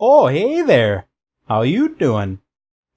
Oh, hey there! How you doing?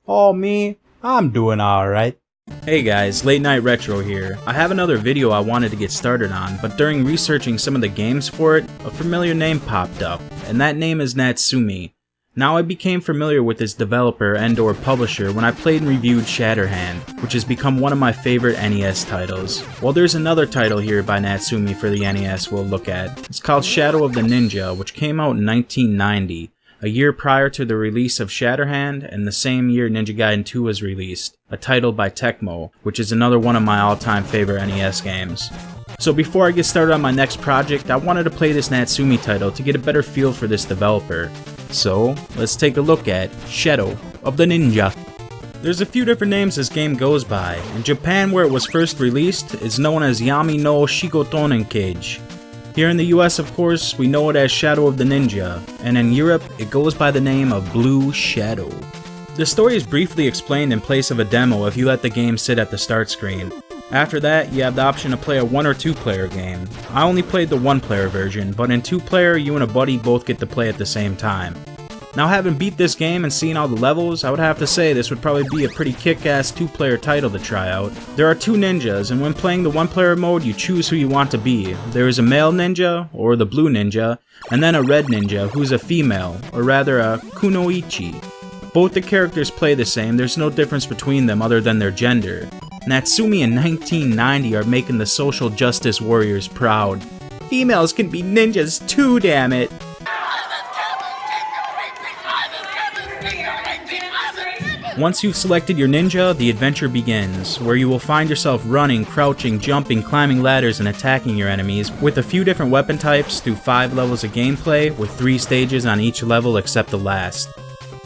Oh, me? I'm doing alright. Hey guys, Late Night Retro here. I have another video I wanted to get started on, but during researching some of the games for it, a familiar name popped up, and that name is Natsume. Now I became familiar with this developer and/or publisher when I played and reviewed Shatterhand, which has become one of my favorite NES titles. Well, there's another title here by Natsume for the NES we'll look at. It's called Shadow of the Ninja, which came out in 1990. A year prior to the release of Shatterhand, and the same year Ninja Gaiden 2 was released, a title by Tecmo, which is another one of my all-time favorite NES games. So before I get started on my next project, I wanted to play this Natsume title to get a better feel for this developer. So, let's take a look at Shadow of the Ninja. There's a few different names this game goes by. In Japan, where it was first released, it's known as Yami no Shigotonen Cage. Here in the US, of course, we know it as Shadow of the Ninja, and in Europe, it goes by the name of Blue Shadow. The story is briefly explained in place of a demo if you let the game sit at the start screen. After that, you have the option to play a 1 or 2 player game. I only played the 1 player version, but in 2 player, you and a buddy both get to play at the same time. Now, having beat this game and seen all the levels, I would have to say this would probably be a pretty kick-ass 2-player title to try out. There are 2 ninjas, and when playing the 1-player mode, you choose who you want to be. There is a male ninja, or the blue ninja, and then a red ninja, who's a female, or rather a kunoichi. Both the characters play the same, there's no difference between them other than their gender. Natsume in 1990 are making the social justice warriors proud. Females can be ninjas too, damn it! Once you've selected your ninja, the adventure begins, where you will find yourself running, crouching, jumping, climbing ladders, and attacking your enemies, with a few different weapon types through 5 levels of gameplay, with 3 stages on each level except the last.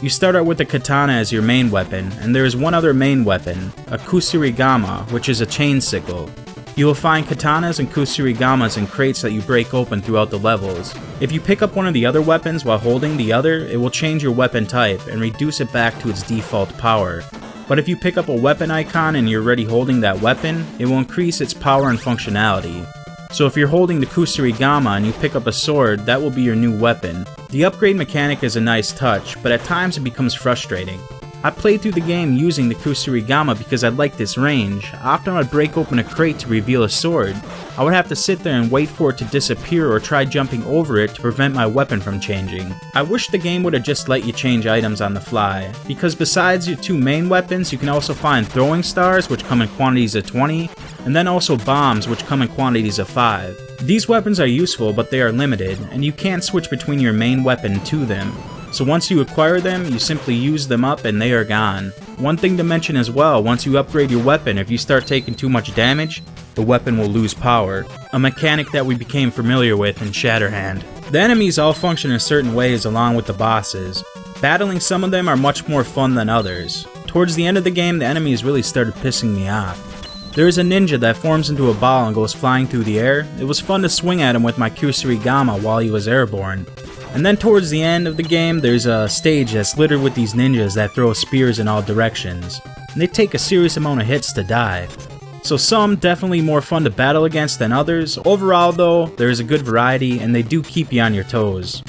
You start out with a katana as your main weapon, and there is one other main weapon, a Kusarigama, which is a chain sickle. You will find katanas and kusarigamas in crates that you break open throughout the levels. If you pick up one of the other weapons while holding the other, it will change your weapon type and reduce it back to its default power. But if you pick up a weapon icon and you're already holding that weapon, it will increase its power and functionality. So if you're holding the Kusarigama and you pick up a sword, that will be your new weapon. The upgrade mechanic is a nice touch, but at times it becomes frustrating. I played through the game using the Kusarigama because I liked its range. Often I would break open a crate to reveal a sword. I would have to sit there and wait for it to disappear or try jumping over it to prevent my weapon from changing. I wish the game would have just let you change items on the fly, because besides your 2 main weapons, you can also find throwing stars, which come in quantities of 20, and then also bombs, which come in quantities of 5. These weapons are useful, but they are limited, and you can't switch between your main weapon to them. So once you acquire them, you simply use them up and they are gone. One thing to mention as well, once you upgrade your weapon, if you start taking too much damage, the weapon will lose power, a mechanic that we became familiar with in Shatterhand. The enemies all function in certain ways along with the bosses. Battling some of them are much more fun than others. Towards the end of the game, the enemies really started pissing me off. There is a ninja that forms into a ball and goes flying through the air. It was fun to swing at him with my Kusarigama while he was airborne. And then towards the end of the game, there's a stage that's littered with these ninjas that throw spears in all directions. And they take a serious amount of hits to die. So some definitely more fun to battle against than others. Overall though, there is a good variety and they do keep you on your toes.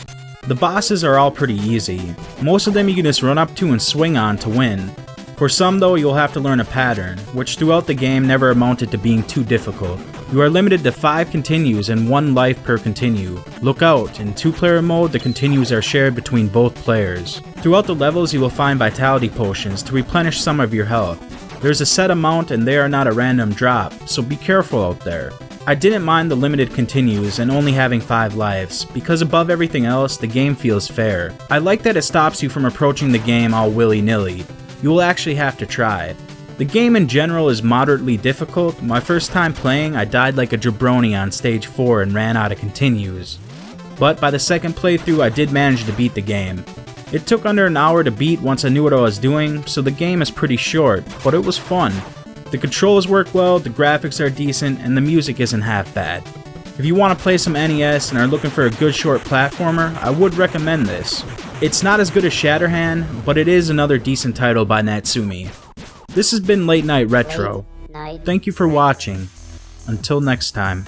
The bosses are all pretty easy. Most of them you can just run up to and swing on to win. For some though, you'll have to learn a pattern, which throughout the game never amounted to being too difficult. You are limited to 5 continues and 1 life per continue. Look out, in 2-player mode the continues are shared between both players. Throughout the levels you will find vitality potions to replenish some of your health. There's a set amount and they are not a random drop, so be careful out there. I didn't mind the limited continues and only having 5 lives, because above everything else the game feels fair. I like that it stops you from approaching the game all willy-nilly. You will actually have to try. The game in general is moderately difficult. My first time playing, I died like a jabroni on stage 4 and ran out of continues. But by the second playthrough, I did manage to beat the game. It took under an hour to beat once I knew what I was doing, so the game is pretty short, but it was fun. The controls work well, the graphics are decent, and the music isn't half bad. If you want to play some NES and are looking for a good short platformer, I would recommend this. It's not as good as Shatterhand, but it is another decent title by Natsume. This has been Late Night Retro. Thank you for watching. Until next time.